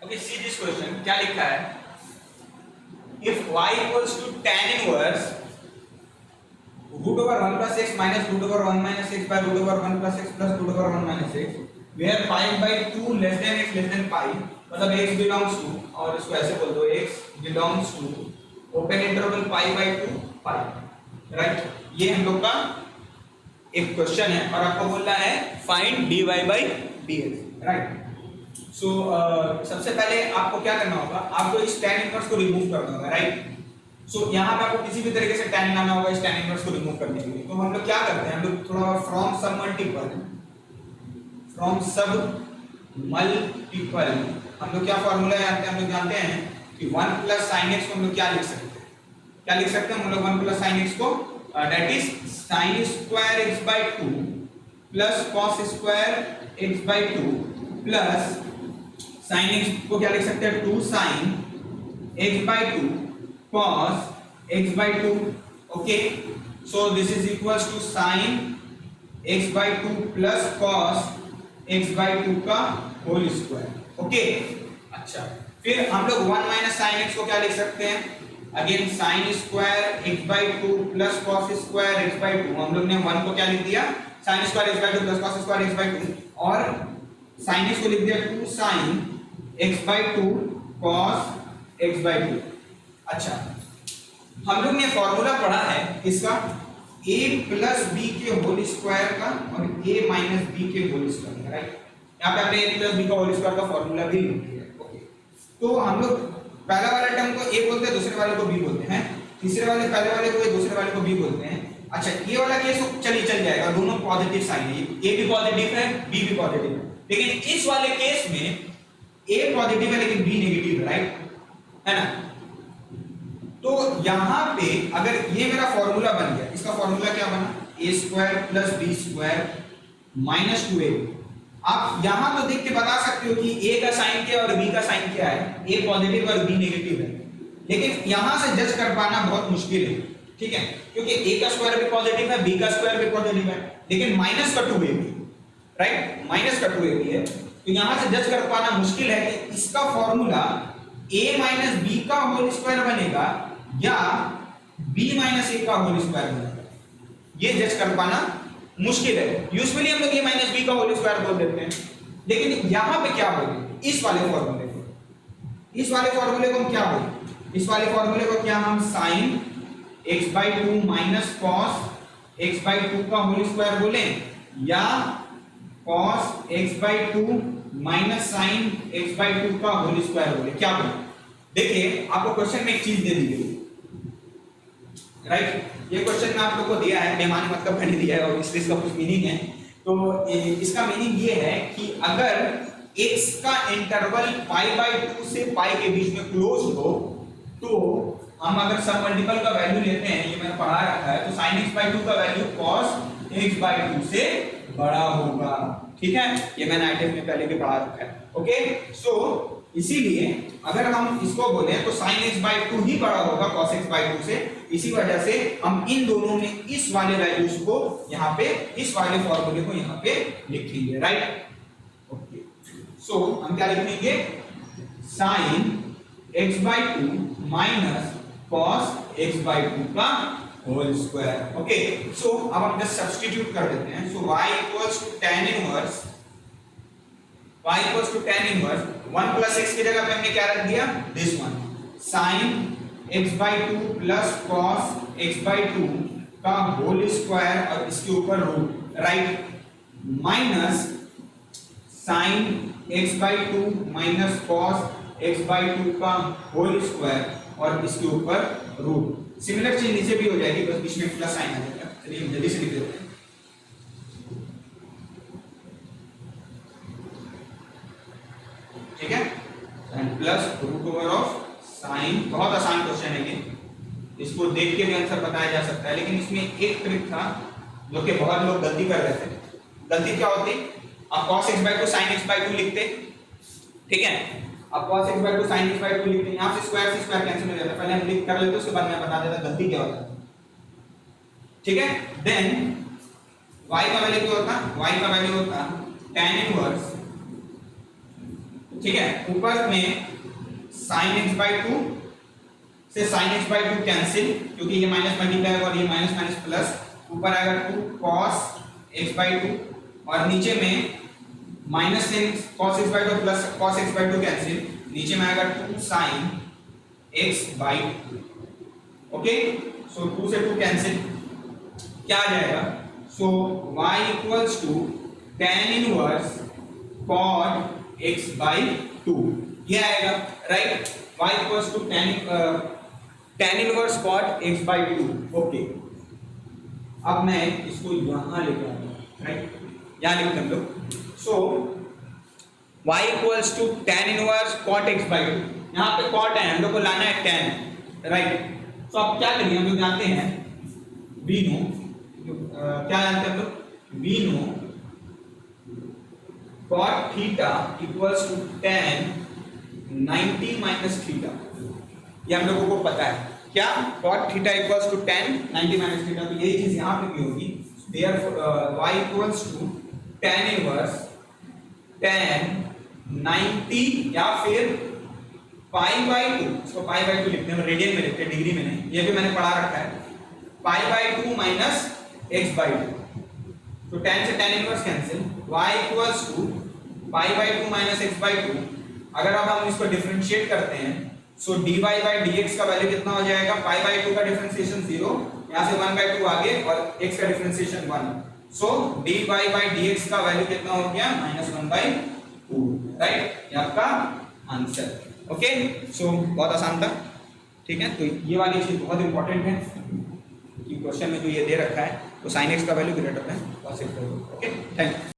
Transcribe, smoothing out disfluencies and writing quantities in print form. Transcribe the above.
Okay, see this question क्या लिखा है, if y equals to tan inverse root over 1 plus x minus root over 1 minus x by root over 1 plus x plus root over 1 minus x where pi by 2 less than x less than pi, मतलब x belongs to, और इसको ऐसे बोल दो x belongs to open interval pi by 2 pi, right. ये हम लोग का एक क्वेश्चन है और आपको बोलना है find dy by dx, right. So सबसे पहले आपको क्या करना होगा, आपको इस tan इनवर्स को रिमूव करना होगा, राइट। सो यहाँ पे आपको किसी भी तरीके से tan लाना होगा इस tan इनवर्स को रिमूव करने के लिए। तो हम लोग क्या करते हैं, हम लोग थोड़ा फ्रॉम सब मल्टीपल हम लोग क्या फॉर्मूला जानते हैं, हम लोग जानते हैं कि 1 प्लस साइन एक्स को हम लोग क्या लिख सकते हैं, क्या लिख सकते हैं हम लोग 1 प्लस साइन एक्स को, that is sine square x by 2 plus cos square x by 2 plus sine x को क्या लिख सकते हैं 2 sine x by 2 cos x by 2, okay, so this is equals to sin x by 2 plus cos x by 2 का whole square, okay. अच्छा, फिर हम लोग 1 माइनस साइन x को क्या लिख सकते हैं, again sine square x by 2 प्लस cos स्क्वायर x by 2, हम लोग ने 1 को क्या लिख दिया साइन स्क्वायर x by 2 प्लस cos स्क्वायर x by 2 और साइन x को लिख दिया 2 sign x by 2 cos x by 2। अच्छा, हम लोग ने फॉर्मूला पढ़ा है इसका a प्लस बी के होल स्क्वायर का और a माइनस बी के होल स्क्वायर का, राइट। यहाँ पे हमने a प्लस बी का होल स्क्वायर का फॉर्मूला भी लिख दिया है, ओके। तो हम लोग पहला वाले टर्म को a बोलते हैं, दूसरे वाले को b बोलते हैं, तीसरे वाले पहले वाले को a, दूसरे वाले को b बोलते हैं। अच्छा, ये वाला केस चल जाएगा, दोनों पॉजिटिव साइन है, a भी पॉजिटिव है b भी पॉजिटिव है, लेकिन इस वाले केस में a पॉजिटिव है लेकिन b नेगेटिव है, राइट, है ना। तो यहाँ पे अगर ये मेरा फॉर्मूला बन गया, इसका फॉर्मूला क्या बना, a square plus B square minus 2ab। आप यहाँ तो देख के बता सकते हो कि a का साइन क्या है और b का साइन क्या है, a पॉजिटिव और b नेगेटिव है, लेकिन यहाँ से जज कर पाना बहुत मुश्किल है, ठीक है, क्योंकि a का स्क्वायर भी पॉजिटिव है, b का स्क्वायर भी पॉजिटिव है, लेकिन माइनस का 2ab, राइट, माइनस का 2ab है। तो यहाँ से जज कर पाना मुश्किल है कि इसका फॉर्मूला a माइनस बी का होल स्क्वायर बनेगा या b माइनस a का होल स्क्वायर बनेगा, ये जज कर पाना मुश्किल है। यूजुअली हम लोग a माइनस b का होल स्क्वायर बोल देते हैं, लेकिन यहाँ पे क्या बोलेंगे, इस वाले फॉर्मूले को, इस वाले फॉर्मूले को हम क्या बोलेंगे, इस वाले फॉर्मूले को क्या हम sine x by 2 minus cos x by 2 का होल स्क्वायर बोलें या cos x by 2 minus sine x by 2 का होल स्क्वायर बोले, क्या बोले। देखिए आपको क्वेश्चन में एक चीज दे दी गई, राइट, ये क्वेश्चन में आप लोग को दिया है, बेमानी मतलब मैंने दिया है और इसका कुछ मीनिंग है। तो इसका मीनिंग ये है कि अगर x का इंटरवल पाई बाय 2 से पाई के बीच में क्लोज हो तो हम अगर सब मल्टीपल का वैल्यू लेते हैं, ये मैंने पढ़ा रखा है, तो sin x by 2 का वैल्यू cos x by 2 से बड़ा होगा, ठीक है, ये मैंने आइटम में पहले भी पढ़ा रखा है, ओके। सो इसीलिए अगर हम इसको बोले तो sin x by 2 ही बड़ा होगा cos x by 2 से, इसी वजह से हम इन दोनों में इस वाले वैल्यूज को यहाँ पे, इस वाले फॉर्मूले को यहाँ पे लिखेंगे, राइट, ओके। सो हम क्या लिखेंगे, sin x by 2 minus cos x by 2 का होल स्क्वायर, ओके। सो अब हम जस्ट सब्स्टिट्यूट कर देते हैं। So y equals to tan inverse, y equals to tan inverse 1 plus x की जगह पे हमने क्या रख दिया, this one, sin x by 2 प्लस cos x by 2 का होल स्क्वायर और इसके ऊपर root, right, minus sin x by 2 minus cos x by 2 का होल स्क्वायर और इसके ऊपर रूट। सिमिलर चीज नीचे भी हो जाएगी, बस बीच में प्लस साइन आ जाएगा। चलिए हम जल्दी से लिख देते हैं, ठीक है, and plus root over of sine. बहुत आसान क्वेश्चन है ये, इसको देख के भी आंसर बताया जा सकता है, लेकिन इसमें एक ट्रिक था जो कि बहुत लोग गलती कर रहे थे। गलती क्या होती, आप cos x by 2 sin x by 2 लिखते, ठीक है, आप cos x by 2 sin x by 2 लिखते हैं, यहाँ से स्क्वायर कैंसिल हो जाता है, पहले हम लिख कर लेते उसके बाद मैं बता देता गलती क्या होता है, ठीक है। देन y का वैल्यू क्या होता, y का वैल्यू होता tan इनवर्स ठीक है, ऊपर में sin x by 2 से sin x by 2 कैंसिल, क्योंकि ये माइनस मल्टीप्लाई होगा और ये माइनस माइनस प्लस, ऊपर आएगा 2 cos x by 2 और नीचे में माइनस से cos x by 2 प्लस cos x by 2 कैंसिल, नीचे में आएगा 2 sin x by 2। Okay, so 2 से 2 कैंसिल, क्या आ जाएगा? So y equals to tan inverse cot x by 2 ये आएगा, right? y equals to tan inverse cot x by 2। Okay, अब मैं इसको यहां लेकर आता हूं, राइट? यहां लिखते हम लोग। So y equals to tan inverse cot x by 2, यहाँ पे cot है, हम लोग को लाना है tan, राइट? तो अब क्या करेंगे, हम लोग जानते हैं वी नो, क्या जानते हैं हम लोग? We know cot theta equals to tan 90 minus theta, ये हम लोगों को पता है। क्या? cot theta equals to tan 90 minus theta, तो यही चीज यहाँ पे भी होगी। Therefore y equals to tan inverse tan 90 या फिर पाई बाई 2, इसको पाई बाई 2 लिखते हैं, रेडियन में लिखते हैं, डिग्री में नहीं, ये भी मैंने पढ़ा रखा है। Pi by 2 minus x by 2, तो tan से tan इनवर्स cancel, y equals to pi by 2 minus x by 2। अगर अब हम इसको डिफरेंशिएट करते हैं, सो dy बाई dx का वैल्यू कितना हो जाएगा? पाई बाई 2 का डिफरेंशिएशन 0, यहाँ से 1 बाई 2 आगे और x का differentiation 1, so dy by dx का वैल्यू कितना हो गया? -1 बाई 2, राइट? ये आपका आंसर। ओके, सो बहुत आसान था, ठीक है? तो ये वाली चीज बहुत इंपॉर्टेंट है कि क्वेश्चन में जो ये दे रखा है, तो sin x का value greater than cos x। Okay, thank you.